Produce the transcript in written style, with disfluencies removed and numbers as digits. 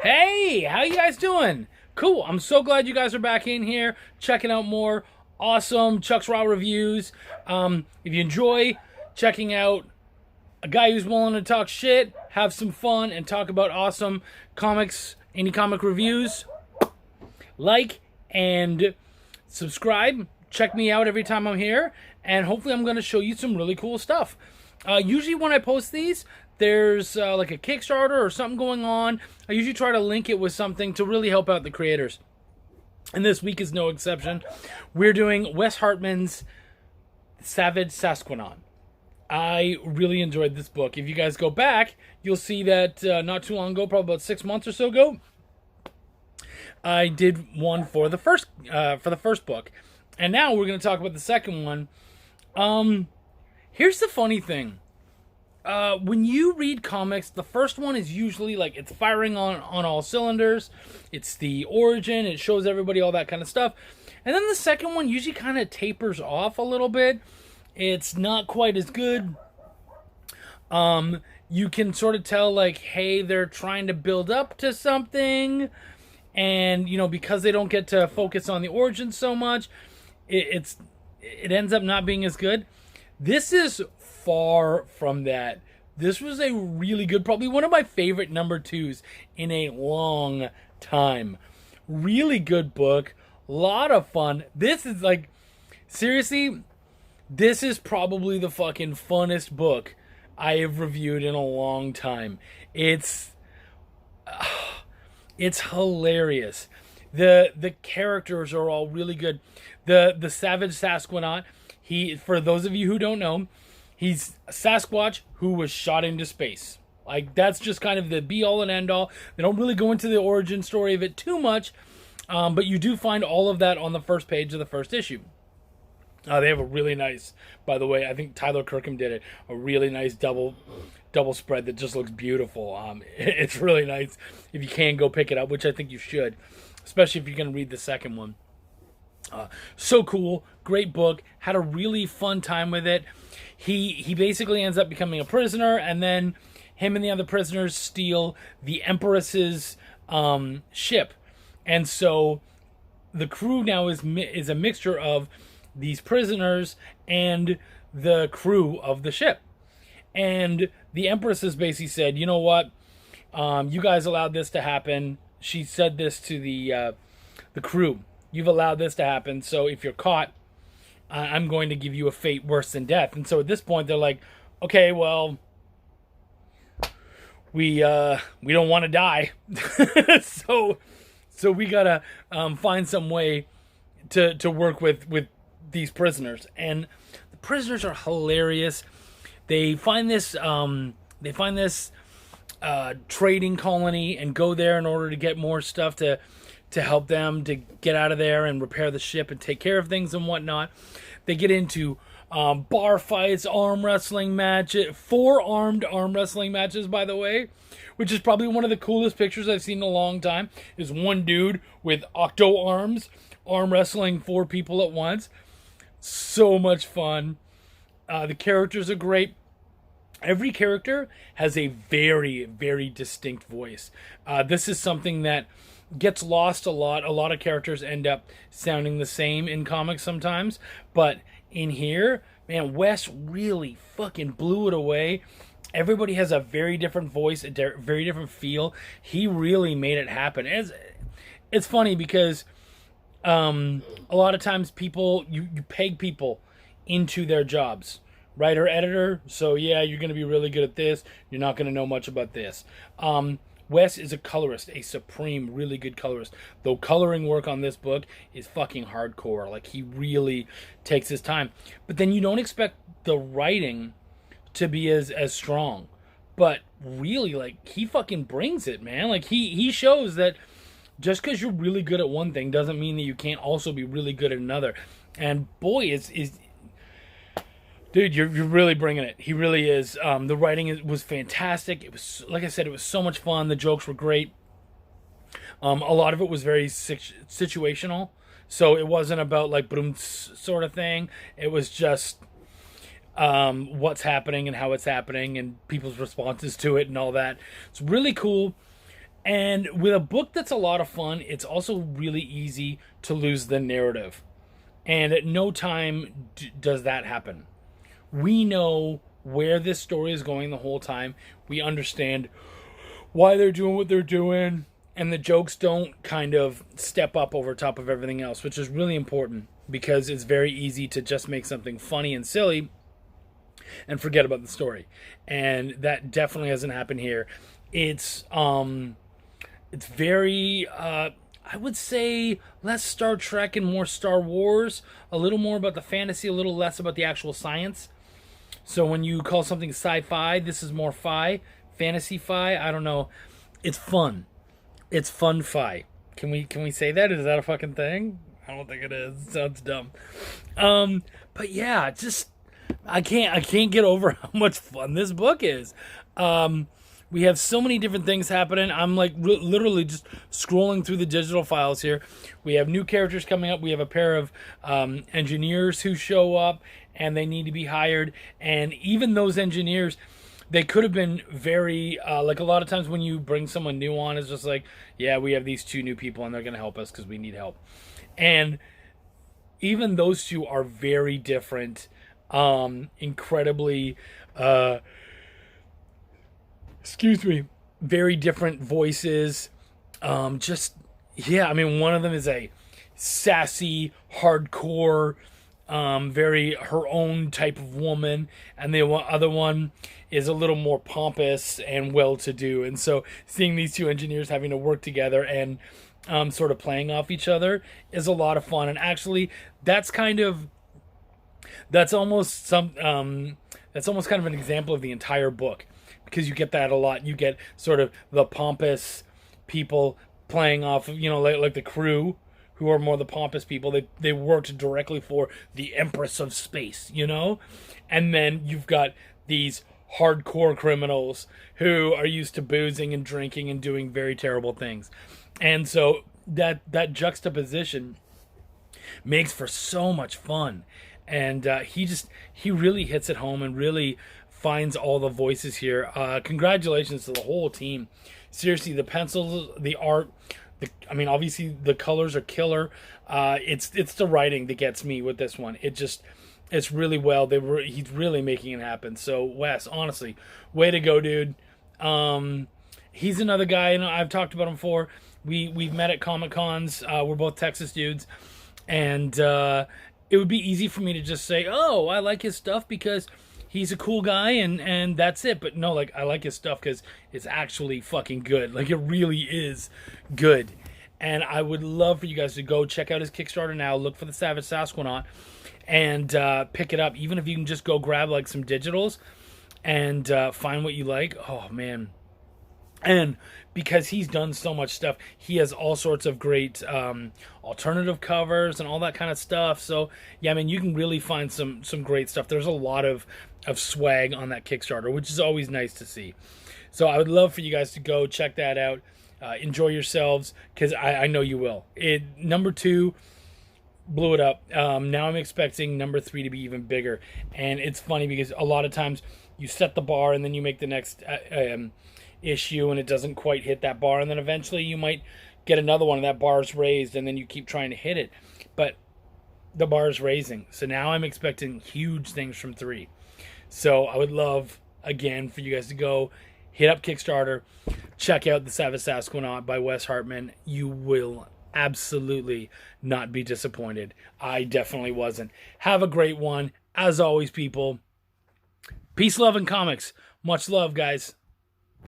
Hey, how you guys doing? Cool. I'm so glad you guys are back in here, checking out more awesome Chuck's Raw reviews. If you enjoy checking out a guy who's willing to talk shit, have some fun, and talk about awesome comics, indie comic reviews, like and subscribe. Check me out every time I'm here, and hopefully I'm going to show you some really cool stuff. Usually when I post these, there's like a Kickstarter or something going on. I usually try to link it with something to really help out the creators. And this week is no exception. We're doing Wes Hartman's Savage Sasquanaut. I really enjoyed this book. If you guys go back, you'll see that not too long ago, probably about 6 months or so ago, I did one for the first book. And now we're going to talk about the second one. Here's the funny thing. When you read comics, the first one is usually like it's firing on all cylinders. It's the origin. It shows everybody all that kind of stuff. And then the second one usually kind of tapers off a little bit. It's not quite as good. You can sort of tell like, hey, they're trying to build up to something. And, you know, because they don't get to focus on the origin so much, it ends up not being as good. This is far from that. This was a really good, probably one of my favorite number 2s in a long time. Really good book. A lot of fun. This is like, seriously, this is probably the fucking funnest book I have reviewed in a long time. It's hilarious. The characters are all really good. The Savage Sasquanaut, for those of you who don't know, he's a Sasquatch who was shot into space. Like, that's just kind of the be-all and end-all. They don't really go into the origin story of it too much, but you do find all of that on the first page of the first issue. They have a really nice, by the way, I think Tyler Kirkham did it, a really nice double spread that just looks beautiful. It's really nice. If you can, go pick it up, which I think you should, especially if you're going to read the second one. So cool, great book, had a really fun time with it. He basically ends up becoming a prisoner, and then him and the other prisoners steal the Empress's ship. And so the crew now is a mixture of these prisoners and the crew of the ship. And the Empress has basically said, you know what, you guys allowed this to happen. She said this to the crew. You've allowed this to happen, so if you're caught, I'm going to give you a fate worse than death. And so at this point, they're like, okay, well, we don't want to die, so we gotta find some way to work with these prisoners. And the prisoners are hilarious. They find this trading colony and go there in order to get more stuff to help them to get out of there and repair the ship and take care of things and whatnot. They get into bar fights, arm wrestling matches, 4-armed arm wrestling matches, by the way, which is probably one of the coolest pictures I've seen in a long time, is one dude with octo arms, arm wrestling 4 people at once. So much fun. The characters are great. Every character has a very, very distinct voice. This is something that gets lost a lot. A lot of characters end up sounding the same in comics sometimes. But in here, man, Wes really fucking blew it away. Everybody has a very different voice, a very different feel. He really made it happen. It's funny because a lot of times people, you peg people into their jobs. Writer, editor, so yeah, you're going to be really good at this. You're not going to know much about this. Wes is a colorist, a supreme, really good colorist. Though coloring work on this book is fucking hardcore. Like, he really takes his time. But then you don't expect the writing to be as strong. But really, like, he fucking brings it, man. Like, he shows that just because you're really good at one thing doesn't mean that you can't also be really good at another. And boy, dude, you're really bringing it. He really is. The writing was fantastic. It was, like I said, it was so much fun. The jokes were great. A lot of it was very situational. So it wasn't about like boom sort of thing. It was just what's happening and how it's happening and people's responses to it and all that. It's really cool. And with a book that's a lot of fun, it's also really easy to lose the narrative. And at no time does that happen. We know where this story is going the whole time. We understand why they're doing what they're doing. And the jokes don't kind of step up over top of everything else, which is really important because it's very easy to just make something funny and silly and forget about the story. And that definitely hasn't happened here. It's very I would say less Star Trek and more Star Wars, a little more about the fantasy, a little less about the actual science. So when you call something sci-fi, this is more fantasy fi. I don't know. It's fun. It's fun fi. Can we say that? Is that a fucking thing? I don't think it is. It sounds dumb. But yeah, just I can't get over how much fun this book is. We have so many different things happening. I'm like literally just scrolling through the digital files here. We have new characters coming up. We have a pair of engineers who show up and they need to be hired. And even those engineers, they could have been very, like a lot of times when you bring someone new on, it's just like, yeah, we have these two new people and they're going to help us because we need help. And even those two are very different, incredibly, excuse me, very different voices. Just, yeah, I mean, one of them is a sassy, hardcore, very her own type of woman, and the other one is a little more pompous and well-to-do. And so seeing these two engineers having to work together and sort of playing off each other is a lot of fun. And actually, that's almost that's almost kind of an example of the entire book, because you get that a lot. You get sort of the pompous people playing off of, like the crew, who are more the pompous people. They worked directly for the Empress of Space, And then you've got these hardcore criminals who are used to boozing and drinking and doing very terrible things. And so that juxtaposition makes for so much fun. And he really hits it home and really finds all the voices here. Congratulations to the whole team. Seriously, the pencils, the art, obviously the colors are killer. It's the writing that gets me with this one. It's really well. He's really making it happen. So Wes, honestly, way to go, dude. He's another guy, I've talked about him before. We've met at Comic Cons. We're both Texas dudes, and it would be easy for me to just say, "Oh, I like his stuff because he's a cool guy," and that's it. But no, like, I like his stuff because it's actually fucking good. Like, it really is good. And I would love for you guys to go check out his Kickstarter now. Look for the Savage Sasquanaut and pick it up. Even if you can just go grab like some digitals and find what you like. Oh man. And because he's done so much stuff, he has all sorts of great alternative covers and all that kind of stuff. So yeah, you can really find some great stuff. There's a lot of swag on that Kickstarter, which is always nice to see. So I would love for you guys to go check that out. Enjoy yourselves, because I know you will. Number 2 blew it up. Now I'm expecting number 3 to be even bigger. And it's funny because a lot of times you set the bar and then you make the next issue and it doesn't quite hit that bar, and then eventually you might get another one and that bar is raised, and then you keep trying to hit it, but the bar is raising. So now I'm expecting huge things from 3. So I would love, again, for you guys to go hit up Kickstarter, check out The Savage Sasquanaut by Wes Hartman. You will absolutely not be disappointed. I definitely wasn't. Have a great one. As always, people, peace, love, and comics. Much love, guys.